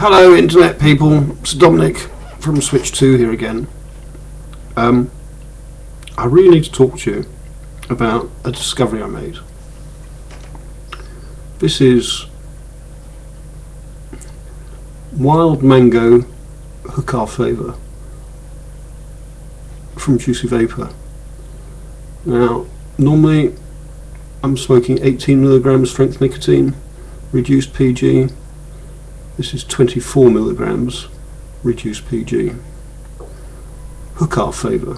Hello internet people, it's Dominic from Switch 2 here again. I really need to talk to you about a discovery I made. This is Wild Mango Hookah flavour from Juicy Vapor. Now, normally I'm smoking 18mg strength nicotine, reduced PG. This is 24mg reduced PG. Hookah flavour.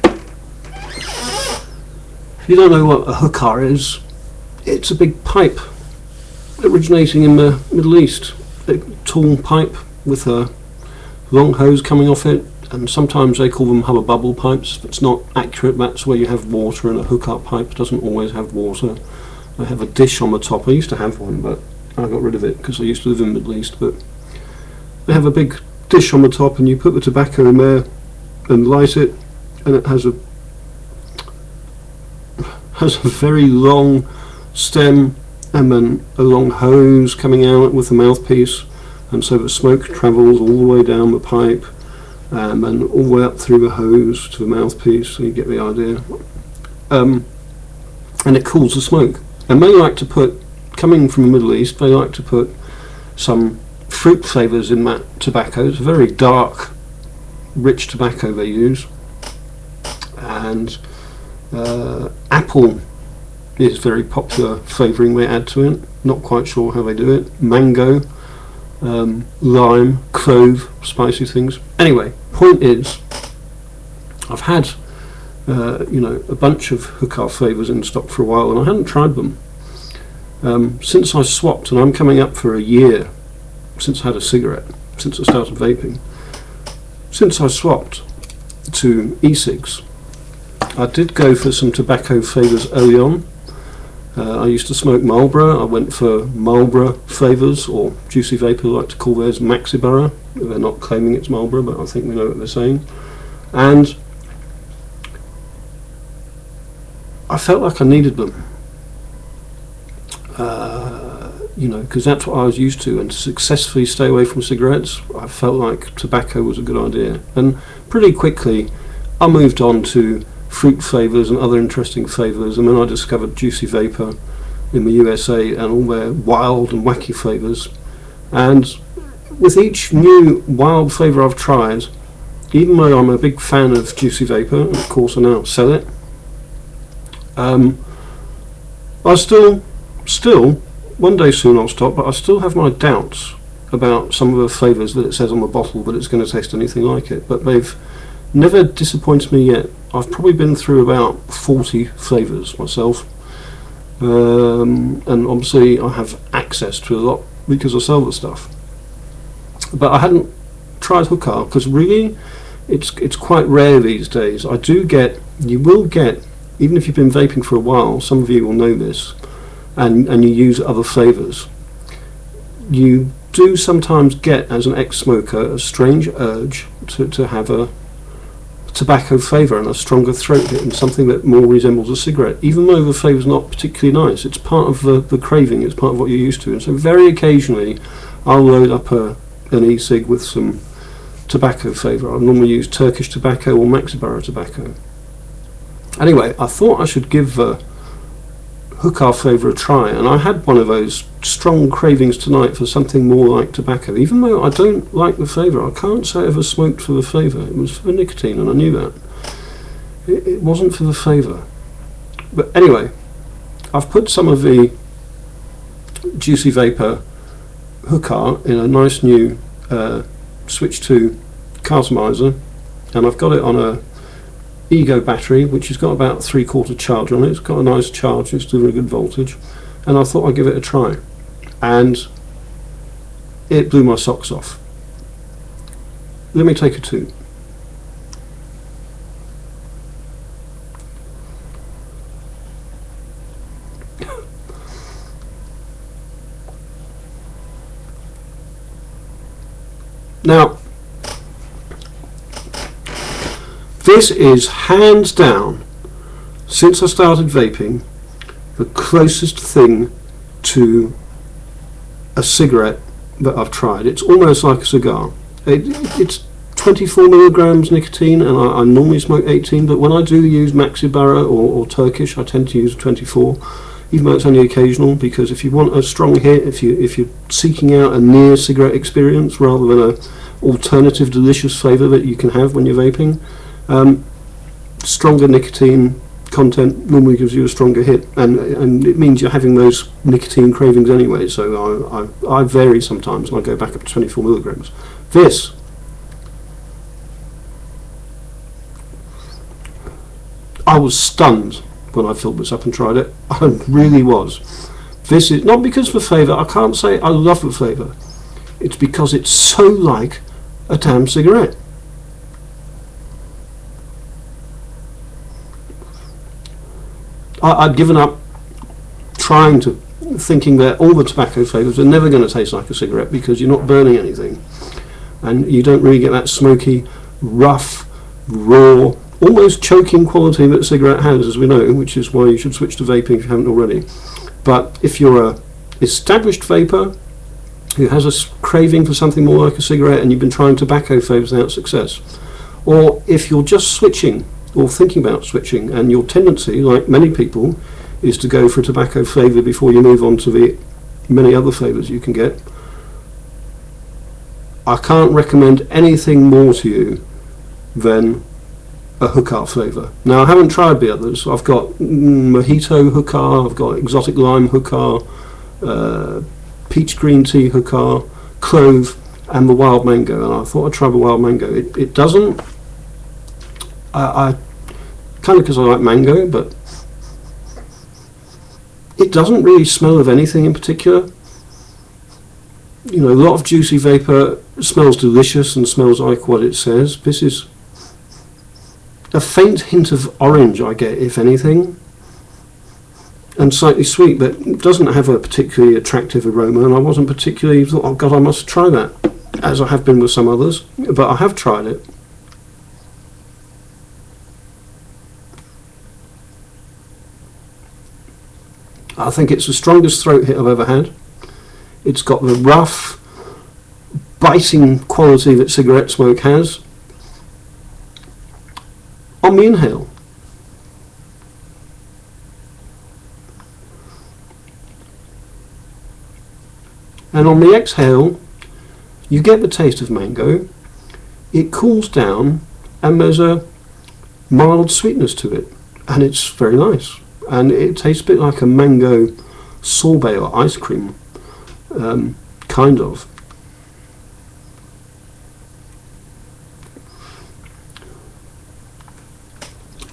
If you don't know what a hookah is, it's a big pipe originating in the Middle East. A tall pipe with a long hose coming off it, and sometimes they call them hubba bubble pipes. If it's not accurate, that's where you have water, and a hookah pipe doesn't always have water. I have a dish on the top. I used to have one, but I got rid of it because I used to live in the Middle East. But they have a big dish on the top, and you put the tobacco in there and light it, and it has a very long stem and then a long hose coming out with a mouthpiece, and so the smoke travels all the way down the pipe and then all the way up through the hose to the mouthpiece, so you get the idea. And it cools the smoke. And they like to put, coming from the Middle East, they like to put some fruit flavours in that tobacco. It's a very dark, rich tobacco they use, and apple is very popular flavouring they add to it. Not quite sure how they do it. Mango, lime, clove, spicy things. Anyway, point is, I've had a bunch of hookah flavours in stock for a while, and I hadn't tried them since I swapped, and I'm coming up for a year since I had a cigarette, since I started vaping. Since I swapped to e-cigs, I did go for some tobacco flavours early on. I used to smoke Marlboro. I went for Marlboro flavours, or Juicy Vapor like to call theirs Maxiborough. They're not claiming it's Marlboro, but I think we know what they're saying. And I felt like I needed them, because that's what I was used to, and to successfully stay away from cigarettes, I felt like tobacco was a good idea. And pretty quickly I moved on to fruit flavours and other interesting flavours, and then I discovered Juicy Vapor in the USA and all their wild and wacky flavours. And with each new wild flavour I've tried, even though I'm a big fan of Juicy Vapor, and of course I now sell it, I still, one day soon I'll stop, but I still have my doubts about some of the flavours that it says on the bottle that it's going to taste anything like it, but they've never disappointed me yet. I've probably been through about 40 flavours myself, and obviously I have access to a lot because I sell the stuff. But I hadn't tried hookah because really it's quite rare these days. You will get, even if you've been vaping for a while, some of you will know this, and you use other flavours, you do sometimes get, as an ex-smoker, a strange urge to have a tobacco flavour and a stronger throat hit and something that more resembles a cigarette, even though the flavour's not particularly nice. It's part of the craving, it's part of what you're used to, and so very occasionally I'll load up an e-cig with some tobacco flavour. I normally use Turkish tobacco or Maxiborough tobacco. Anyway, I thought I should give the hookah flavour a try, and I had one of those strong cravings tonight for something more like tobacco. Even though I don't like the flavour, I can't say I ever smoked for the flavour. It was for the nicotine, and I knew that. It wasn't for the flavour. But anyway, I've put some of the Juicy Vapor hookah in a nice new Switch 2 cartomizer, and I've got it on a Ego battery, which has got about 3/4 charge on it. It's got a nice charge, it's doing a good voltage, and I thought I'd give it a try, and it blew my socks off. Let me take a toot. Now, this is hands down, since I started vaping, the closest thing to a cigarette that I've tried. It's almost like a cigar. It's 24 milligrams nicotine, and I normally smoke 18, but when I do use Maxi Barra or Turkish, I tend to use 24, even though it's only occasional, because if you want a strong hit, if you're seeking out a near cigarette experience rather than a alternative delicious flavour that you can have when you're vaping, stronger nicotine content normally gives you a stronger hit, and it means you're having those nicotine cravings anyway, so I vary sometimes and I go back up to 24 milligrams. This, I was stunned when I filled this up and tried it. I really was. This is not because of the flavour. I can't say I love the flavour. It's because it's so like a damn cigarette. I'd given up thinking that all the tobacco flavours are never going to taste like a cigarette because you're not burning anything. And you don't really get that smoky, rough, raw, almost choking quality that a cigarette has, as we know, which is why you should switch to vaping if you haven't already. But if you're a established vapor who has a craving for something more like a cigarette and you've been trying tobacco flavours without success, or if you're just switching or thinking about switching and your tendency, like many people, is to go for a tobacco flavour before you move on to the many other flavours you can get, I can't recommend anything more to you than a hookah flavour. Now, I haven't tried the others. I've got mojito hookah, I've got exotic lime hookah, peach green tea hookah, clove, and the wild mango. And I thought I'd try the wild mango. It doesn't. I kind of because I like mango, but it doesn't really smell of anything in particular. You know, a lot of juicy vapor smells delicious and smells like what it says. This is a faint hint of orange I get, if anything, and slightly sweet, but doesn't have a particularly attractive aroma, and I wasn't particularly thought, oh god, I must try that, as I have been with some others, but I have tried it. I think it's the strongest throat hit I've ever had. It's got the rough, biting quality that cigarette smoke has on the inhale. And on the exhale, you get the taste of mango, it cools down, and there's a mild sweetness to it, and it's very nice. And it tastes a bit like a mango sorbet or ice cream, kind of.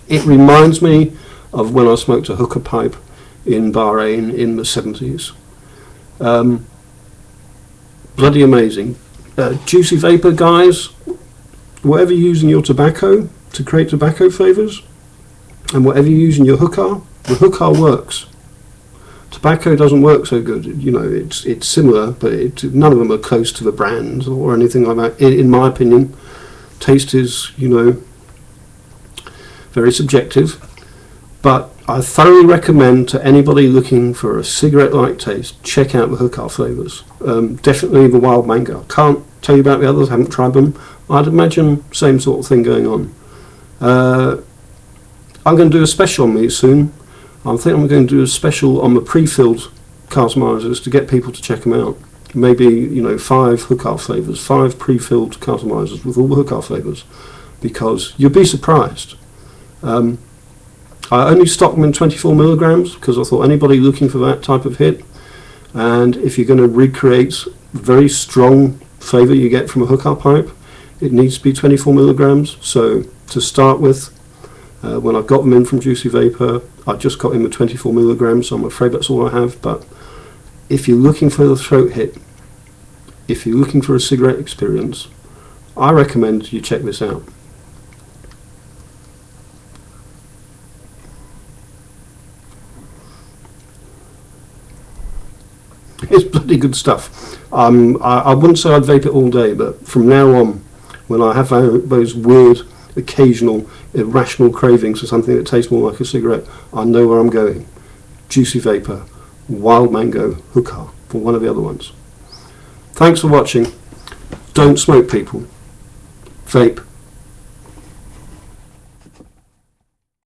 It reminds me of when I smoked a hookah pipe in Bahrain in the 70s. Bloody amazing. Juicy vapor, guys, whatever you use in your tobacco to create tobacco flavours, and whatever you use in your hookah, the hookah works. Tobacco doesn't work so good. You know, it's similar, but none of them are close to the brands or anything like that. In my opinion, taste is, you know, very subjective, but I thoroughly recommend to anybody looking for a cigarette-like taste, check out the hookah flavours. Definitely the wild mango. Can't tell you about the others, haven't tried them. I'd imagine same sort of thing going on. I'm going to do a special on these soon. I think I'm going to do a special on the pre-filled customizers to get people to check them out. Maybe, you know, 5 hookah flavours, 5 pre-filled customizers with all the hookah flavours, because you'll be surprised. I only stock them in 24 milligrams because I thought anybody looking for that type of hit, and if you're going to recreate very strong flavour you get from a hookah pipe, it needs to be 24 milligrams. So to start with, when I got them in from Juicy Vapor, I just got in with 24 milligrams, so I'm afraid that's all I have. But if you're looking for the throat hit, if you're looking for a cigarette experience, I recommend you check this out. It's bloody good stuff. I wouldn't say I'd vape it all day, but from now on, when I have those weird, occasional, irrational cravings for something that tastes more like a cigarette, I know where I'm going. Juicy Vapor, Wild Mango Hookah, or one of the other ones. Thanks for watching. Don't smoke, people. Vape.